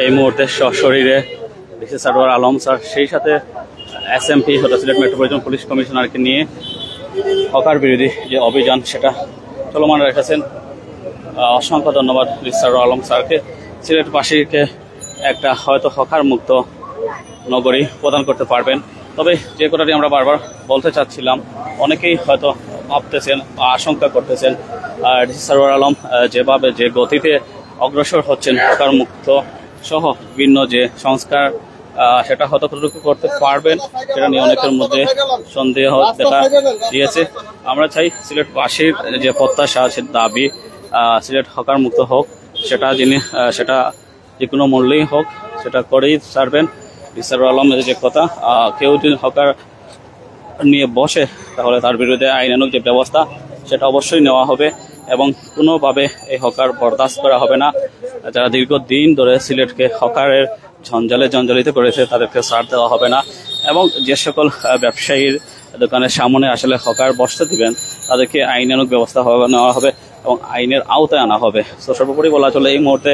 এই মুহূর্তে সশরীরে ডিসি সারোয়ার আলম স্যার, সেই সাথে এসএমপি সিলেট মেট্রোপলিটন পুলিশ কমিশনারকে নিয়ে হকার বিরোধী যে অভিযান সেটা চলমান রেখেছেন। অসংখ্য ধন্যবাদ ডিসি সারোয়ার আলম স্যারকে। সিলেটবাসীকে একটা হয়তো হকার মুক্ত নগরী প্রদান করতে পারবেন। তবে যে কথাটি আমরা বারবার বলতে চাচ্ছিলাম, অনেকেই হয়তো ভাবতেছেন বা আশঙ্কা করতেছেন ডিসি সারোয়ার আলম যেভাবে যে গতিতে অগ্রসর হচ্ছেন হকার মুক্ত সহ বিভিন্ন যে সংস্কার সেটা হয়তো কতটুকু করতে পারবেন সেটা নিয়ে অনেকের মধ্যে সন্দেহ দেখা দিয়েছে। আমরা চাই সিলেটবাসীর যে প্রত্যাশা, সে দাবি সিলেট হকার মুক্ত হোক, সেটা যে কোনো মূল্যেই হোক সেটা করেই ছাড়বেন ডিসি সারোয়ার আলমের যে কথা। কেউ যদি হকার নিয়ে বসে তাহলে তার বিরুদ্ধে আইনানুগ যে ব্যবস্থা সেটা অবশ্যই নেওয়া হবে এবং কোনোভাবে এই হকার বরদাস্ত করা হবে না। যারা দীর্ঘদিন ধরে সিলেটকে হকারের জঞ্জালিত করেছে তাদেরকে ছাড় দেওয়া হবে না এবং যে সকল ব্যবসায়ীর দোকানের সামনে আসলে হকার বসতে দিবেন তাদেরকে আইনানুগ ব্যবস্থা নেওয়া হবে এবং আইনের আওতায় আনা হবে। তো সর্বোপরি বলা চলে এই মুহূর্তে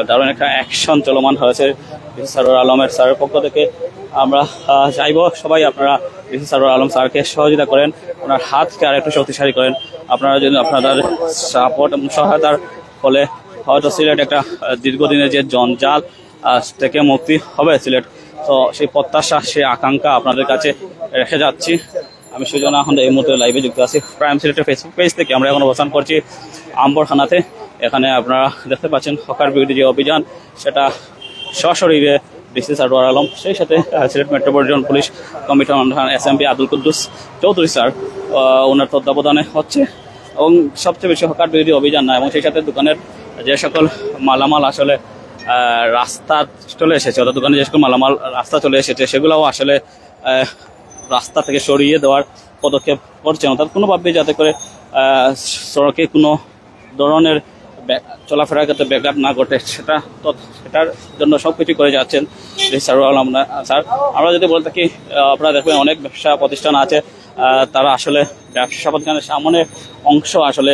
দারুণ একটা অ্যাকশন চলমান হয়েছে ডিসি সারোয়ার আলমের স্যারের পক্ষ থেকে। আমরা চাইব সবাই আপনারা ডিসি সারোয়ার আলম স্যারকে সহযোগিতা করেন, ওনার হাতকে আর একটু শক্তিশালী করেন। আপনারা যদি আপনাদের সাপোর্ট এবং সহায়তার ফলে হয়তো সিলেট একটা দীর্ঘদিনের যে জঞ্জাল থেকে মুক্তি হবে সিলেট। তো সেই প্রত্যাশা, সেই আকাঙ্ক্ষা আপনাদের কাছে রেখে যাচ্ছি। আমি সুজন এখন এই মুহূর্তে লাইভে যুক্ত আছি প্রাইম সিলেটের ফেসবুক পেজ থেকে। আমরা এখন অবস্থান করছি আম্বরখানাতে। এখানে আপনারা দেখতে পাচ্ছেন হকার বিরোধী যে অভিযান সেটা সশরীরে ডিসি সারোয়ার আলম, সেই সাথে Sylhet metropolitan police commissioner SMP Abdul Quddus Chowdhury sir ওনার তত্ত্বাবধানে হচ্ছে এবং সবচেয়ে বেশি হকার বিরোধী অভিযান না। এবং সেই সাথে দোকানের যে সকল মালামাল আসলে রাস্তা চলে এসেছে, অর্থাৎ দোকানে যে সকল মালামাল রাস্তা চলে এসেছে সেগুলোও আসলে রাস্তা থেকে সরিয়ে দেওয়ার পদক্ষেপ করছেন, অর্থাৎ কোনোভাবেই যাতে করে সড়কে কোনো ধরনের চলাফেরার ক্ষেত্রে ব্যাঘাত না ঘটে সেটার জন্য সবকিছু করে যাচ্ছেন ডিসি সারোয়ার আলম স্যার। আমরা যদি বলে থাকি, আপনারা দেখবেন অনেক ব্যবসা প্রতিষ্ঠান আছে, তারা আসলে ব্যবসা প্রতিষ্ঠানের সামনে অংশ আসলে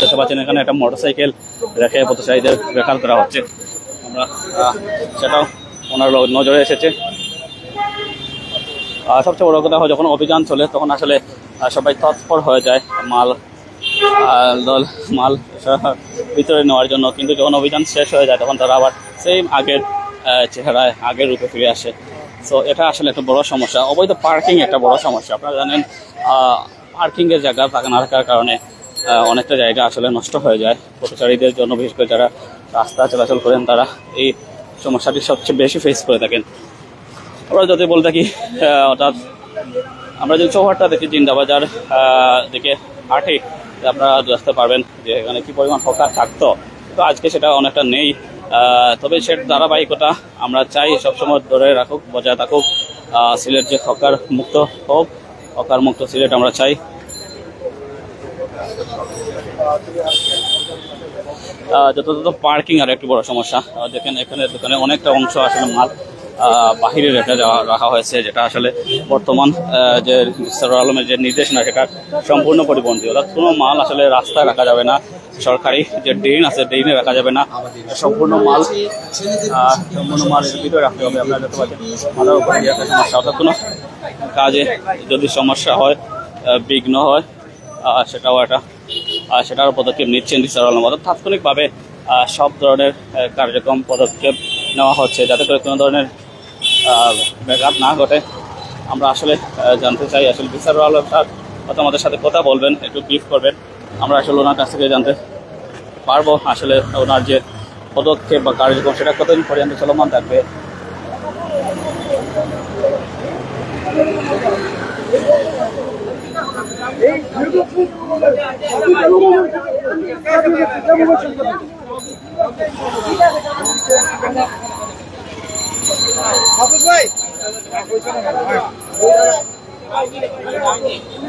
দেখতে পাচ্ছেন এখানে একটা মোটরসাইকেল রেখে পথচারীদের বেকার করা হচ্ছে। আমরা সেটাও ওনার নজরে এসেছে। সবচেয়ে বড় কথা হয় যখন অভিযান চলে তখন আসলে সবাই তৎপর হয়ে যায় মাল ভিতরে নেওয়ার জন্য, কিন্তু যখন অভিযান শেষ হয়ে যায় তখন তারা আবার সেম আগের চেহারায় আগের রূপে ফিরে আসে। সো এটা আসলে একটা বড় সমস্যা। অবৈধ পার্কিং একটা বড় সমস্যা। আপনারা জানেন পার্কিংয়ের জায়গা না থাকার কারণে অনেকটা জায়গা আসলে নষ্ট হয়ে যায় পথচারীদের জন্য। বিশেষ করে যারা রাস্তা চলাচল করেন তারা এই সমস্যাটি সবচেয়ে বেশি ফেস করে থাকেন। আমরা যদি বলে থাকি, অর্থাৎ আমরা যদি চৌহাট্টা দেখি, জিন্দাবাজার দিকে হাঁটি, আপনারা দেখতে পারবেন যে এখানে কি পরিমাণ হকার থাকতো, তো আজকে সেটা অনেকটা নেই। তবে সেটা ধারাবাহিকতা আমরা চাই সবসময় ধরে রাখুক, বজায় থাকুক। সিলেট যে হকার মুক্ত হোক, হকার মুক্ত সিলেট আমরা চাই। যথাযথ পার্কিং আর একটি বড় সমস্যা। দেখেন এখানে দোকানে অনেকটা অংশ আসলে মাল বাহিরে রাখা হয়েছে, যেটা আসলে বর্তমান যে সারোয়ার আলমের যে নির্দেশনা সেটা সম্পূর্ণ পরিপন্থী। অর্থাৎ কোনো মাল আসলে রাস্তায় রাখা যাবে না, সরকারি যে ড্রেন আছে ড্রেনে রাখা যাবে না, সম্পূর্ণ মাল ভিতরে রাখতে হবে। আপনারা দেখতে পাচ্ছেন মালের উপরে একটা সমস্যা, অর্থাৎ কোনো কাজে যদি সমস্যা হয়, বিঘ্ন হয়, সেটার পদক্ষেপ নিচ্ছেন ডিসি সারোয়ার আলম। অর্থাৎ তাৎক্ষণিকভাবে সব ধরনের কার্যক্রম পদক্ষেপ নেওয়া হচ্ছে যাতে করে কোনো ধরনের ব্যাঘাত না ঘটে। আমরা আসলে জানতে চাই আসলে ডিসি সারোয়ার আলম স্যার হয়তো আমাদের সাথে কথা বলবেন, একটু ব্রিফ করবেন। আমরা আসলে ওনার কাছ থেকে জানতে পারবো আসলে ওনার যে পদক্ষেপ বা কার্যক্রম সেটা কতদিন পর্যন্ত চলমান থাকবে।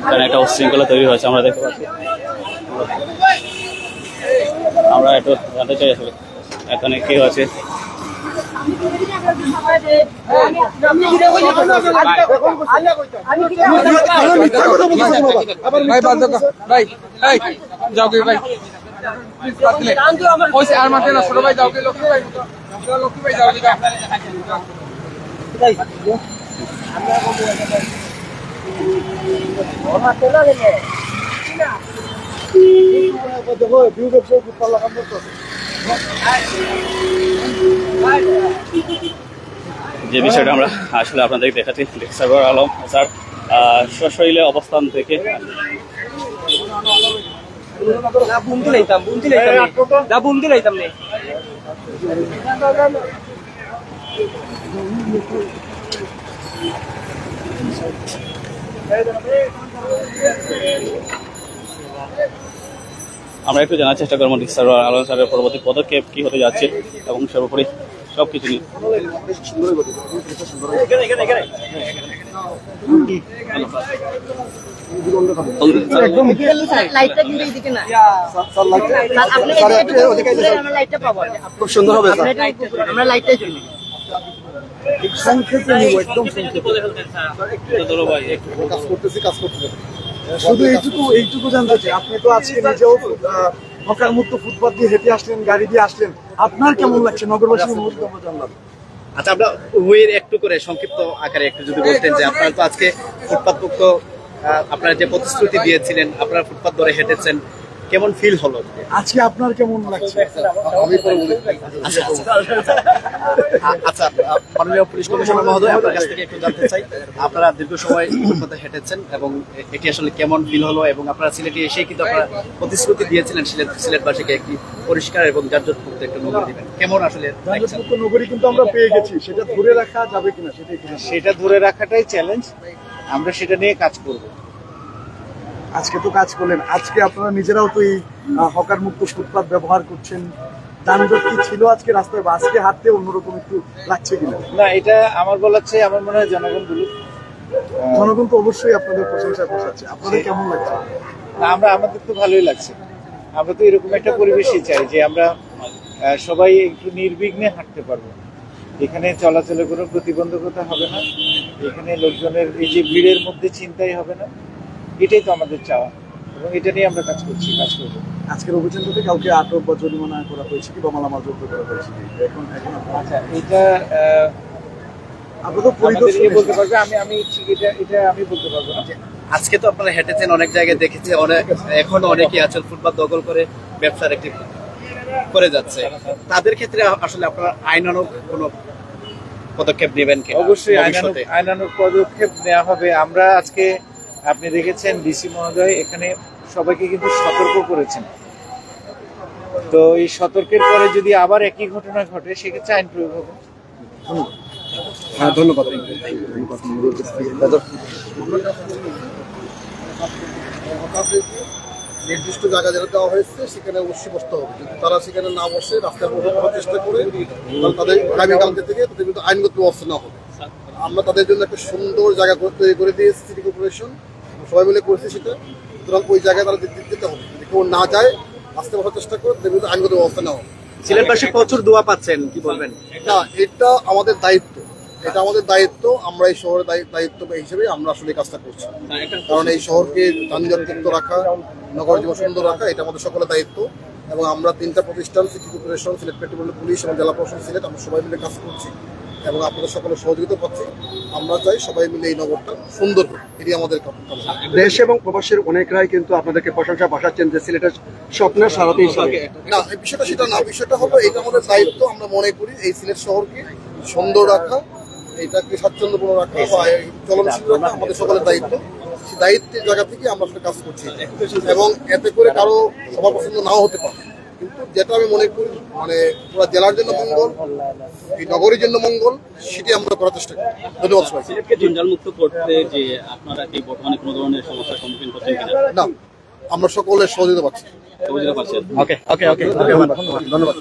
এখানে একটা উচ্ছৃঙ্খলা তৈরি হয়েছে আমরা দেখতে পাচ্ছি। আমরা একটু জানতে চাই আসলে এখানে কি হয়েছে। যে বিষয়টা আমরা আসলে আপনাদের দেখাচ্ছি, সারওয়ার আলম স্যার সশরীরে অবস্থান থেকে আমরা একটু জানার চেষ্টা করবো সারওয়ার আলম স্যারের পরবর্তী পদক্ষেপ কি হতে যাচ্ছে এবং সর্বোপরি সবকিছু নিয়ে। খুব সুন্দর হবে শুধু এইটুকু জানতে চাই, আপনি তো আজকে নিজেও হকার মুক্ত ফুটপাত দিয়ে হেঁটে আসলেন, গাড়ি দিয়ে আসলেন, আপনার কেমন লাগছে? নগরবাসীর মুহূর্তে আমরা জানলাম। আচ্ছা, আমরা উভয়ের একটু করে সংক্ষিপ্ত আকারে একটু যদি বলতেন যে আপনারা তো আজকে ফুটপাত মুক্ত আপনারা যে প্রতিশ্রুতি দিয়েছিলেন, আপনারা ফুটপাত ধরে হেঁটেছেন, কেমন ফিল হলো আজকে? আপনার কেমন লাগছে? আচ্ছা, মাননীয় পুলিশ কমিশনার মহোদয়, আপনার কাছ থেকে একটু জানতে চাই, আপনারা দীর্ঘ সময় ফুটপাতে হেঁটেছেন এবং এটি আসলে কেমন ফিল হলো, এবং আপনারা সিলেটে এসে কিন্তু আপনারা প্রতিশ্রুতি দিয়েছিলেন সিলেটবাসীকে একটি পরিষ্কার এবং যানজটমুক্ত একটা নগরী দিবেন, কেমন আসলে যানজটমুক্ত নগরী কিন্তু আমরা পেয়ে গেছি, সেটা ধরে রাখা যাবে কিনা সেটা ধরে রাখাটাই চ্যালেঞ্জ, আমরা সেটা নিয়ে কাজ করব। আজকে তো কাজ করলেন, আজকে আপনারা নিজেরাও তো এই হকার মুক্ত ফুটপাত ব্যবহার করছেন, যানজট কি ছিল আজকে রাস্তায়, বা আজকে হাঁটতে অন্যরকম একটু লাগছে কিনা? না, এটা আমার বলার চেয়ে আমার মনে হয় জনগণ বলুক। জনগণ তো অবশ্যই আপনাদের প্রশংসায় বসাচ্ছে, আপনাদের কেমন লাগছে? আমাদের তো ভালোই লাগছে, আমরা তো এরকম একটা পরিবেশই চাই যে আমরা সবাই একটু নির্বিঘ্নে হাঁটতে পারবো, এখানে চলাচলে কোনো প্রতিবন্ধকতা হবে না, এখানে লোকজনের এই যে ভিড়ের মধ্যে চিন্তাই হবে না, এটাই তো আমাদের চাওয়া এবং এটা নিয়ে আমরা কাজ করবো। আজকের অভিযান থেকে কাউকে আটক বা জরিমানা করা হয়েছে কি, বা মালামাল জব্দ করা হয়েছে? আচ্ছা, এটা আপনি তো পরিদর্শন বলতে পারবে, এটা আমি বলতে পারবো না। আজকে তো আপনারা হেঁটেছেন, অনেক জায়গায় দেখেছি, এখনো অনেকেই আছেন ফুটপাত দখল করে ব্যবসার একটি করে যাচ্ছে, তাদের ক্ষেত্রে আসলে আপনারা আইনানুগ কোনো পদক্ষেপ নেবেন কি? অবশ্যই আইনানুগ পদক্ষেপ নেওয়া হবে। আমরা আজকে আপনি দেখেছেন ডিসি মহোদয় এখানে সবাইকে কিন্তু সতর্ক করেছেন, তো এই সতর্কের পরে যদি আবার একই ঘটনা ঘটে সেক্ষেত্রে আইন প্রয়োগ হবে। ধন্যবাদ। নির্দিষ্ট জায়গা যেটা দেওয়া হয়েছে সেখানে অবশ্যই বসতে হবে, যদি তারা সেখানে না বসে রাস্তায় বসার চেষ্টা করে তাহলে তাদের আগামীকালকে থেকে তাদের কিন্তু আইনগত ব্যবস্থা নেওয়া হবে। আমরা তাদের জন্য একটা সুন্দর জায়গা তৈরি করে দিয়েছি, সিটি কর্পোরেশন সবাই মিলে করেছে সেটা, সুতরাং ওই জায়গায় তারা দিতে হবে, যদি কেউ না যায় রাস্তায় বসার চেষ্টা করে তাদের কিন্তু আইনগত ব্যবস্থা নেওয়া হবে। সিলেটবাসী প্রচুর দোয়া পাচ্ছেন, কি বলবেন? এটা আমাদের দায়িত্ব, আমরা এই শহরের দায়িত্ব হিসেবে আমরা আসলে কাজটা করছি, কারণ এই শহরকে যানজটমুক্ত রাখা, নগর জীবন সুন্দর রাখা, এটা আমাদের সকলের দায়িত্ব। এবং আমরা 3টা প্রতিষ্ঠান, city corporation, Sylhet metropolitan police এবং জেলা প্রশাসন সিলেট, আমরা সবাই মিলে কাজ করছি এবং আপনাদের সকলের সহযোগিতা পাচ্ছি। আমরা চাই সবাই মিলে এই নগরটা সুন্দর হোক, এটি আমাদের কামনা। দেশ এবং প্রবাসের অনেকরাই কিন্তু আপনাদেরকে প্রশংসা ভাষাচ্ছেন যে সিলেটের স্বপ্নের সারথি হিসেবে। না, বিষয়টা সেটা না, বিষয়টা হলো এটা আমাদের দায়িত্ব। আমরা মনে করি এই সিলেট শহরকে সুন্দর রাখা, এটাকে স্বাচ্ছন্দ্যপূর্ণ রাখা বা চলনশীল রাখা আমাদের সকলের দায়িত্ব। সেই দায়িত্বের জায়গা থেকে আমরা আসলে কাজ করছি এবং এতে করে কারো সবার পছন্দ নাও হতে পারে, কিন্তু যেটা আমি মনে করি মানে পুরো জেলার জন্য মঙ্গল, এই নগরীর জন্য মঙ্গল, সেটি আমরা করার চেষ্টা করি। ধন্যবাদ সবাই। সিলেটকে জঞ্জাল মুক্ত করতে যে আপনারা কি বর্তমানে কোনো ধরনের সমস্যার সম্মুখীন করছেন কিনা? না, আমরা সকলের সহযোগিতা পাচ্ছি। ওকে, ধন্যবাদ।